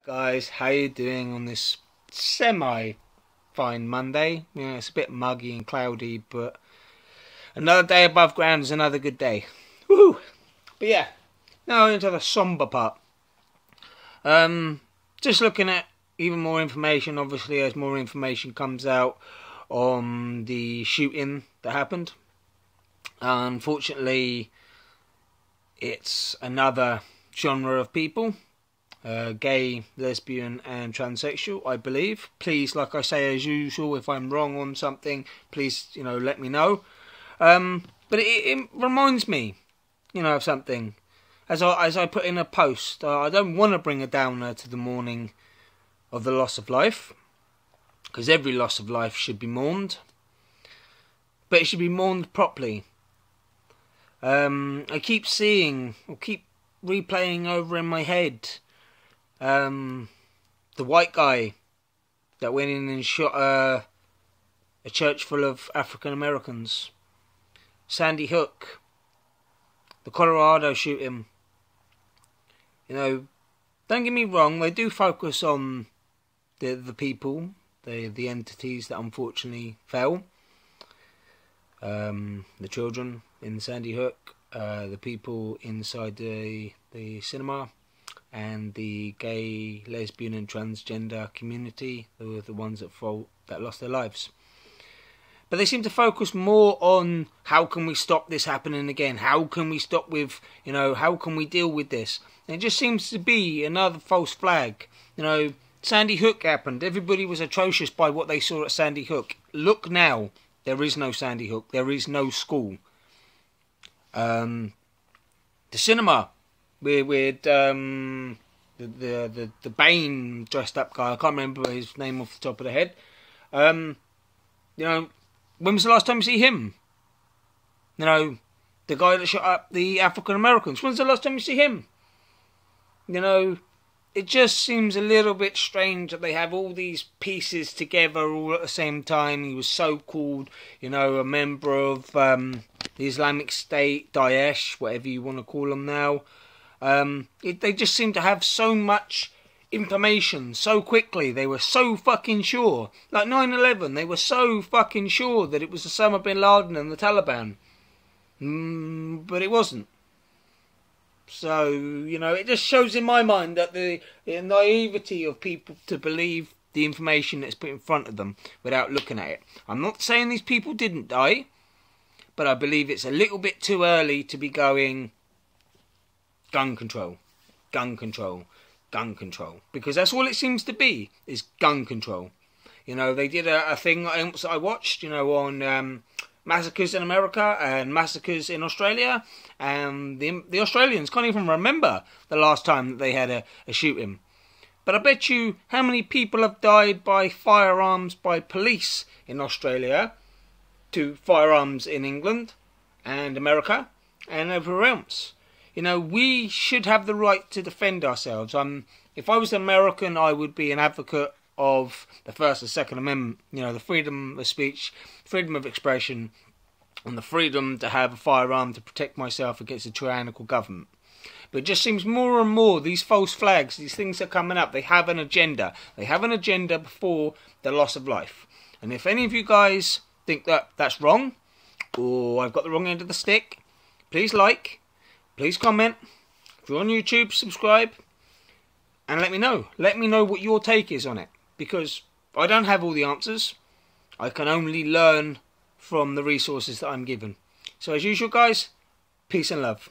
Guys, how you doing on this semi-fine Monday? You know, it's a bit muggy and cloudy, but another day above ground is another good day. Woo! But yeah, now into the somber part. Just looking at even more information, obviously, as more information comes out on the shooting that happened. Unfortunately, it's another genre of people. Gay, lesbian and transsexual, I believe. Please, like I say, as usual, if I'm wrong on something, please, let me know. But it reminds me, of something. As I put in a post, I don't want to bring a downer to the mourning of the loss of life, because every loss of life should be mourned, but it should be mourned properly. I keep replaying over in my head the white guy that went in and shot a church full of African Americans. Sandy Hook. The Colorado shooting. Don't get me wrong, they do focus on the people, the entities that unfortunately fell. The children in Sandy Hook, the people inside the cinema, and the gay, lesbian and transgender community, who were the ones that lost their lives. But they seem to focus more on how can we stop this happening again? How can we stop with, how can we deal with this? And it just seems to be another false flag. Sandy Hook happened. Everybody was atrocious by what they saw at Sandy Hook. Look now. There is no Sandy Hook. There is no school. The cinema with the Bane dressed up guy. I can't remember his name off the top of the head. When was the last time you see him? The guy that shot up the African Americans. When's the last time you see him? It just seems a little bit strange that they have all these pieces together all at the same time. He was so-called, a member of the Islamic State, Daesh, whatever you want to call them now. They just seem to have so much information so quickly. They were so fucking sure. Like 9/11, they were so fucking sure that it was Osama bin Laden and the Taliban. But it wasn't. So, it just shows in my mind that the naivety of people to believe the information that's put in front of them without looking at it. I'm not saying these people didn't die, but I believe it's a little bit too early to be going gun control, gun control, gun control. Because that's all it seems to be, is gun control. They did a thing that I watched, on massacres in America and massacres in Australia, and the Australians can't even remember the last time that they had a shooting. But I bet you how many people have died by firearms by police in Australia to firearms in England and America and everywhere else. We should have the right to defend ourselves. If I was American, I would be an advocate of the First and Second Amendment, the freedom of speech, freedom of expression, and the freedom to have a firearm to protect myself against a tyrannical government. But it just seems more and more, these false flags, these things are coming up, they have an agenda. They have an agenda before the loss of life. And if any of you guys think that that's wrong, or I've got the wrong end of the stick, please like, please comment. If you're on YouTube, subscribe, and let me know. Let me know what your take is on it. Because I don't have all the answers. I can only learn from the resources that I'm given. So as usual, guys, peace and love.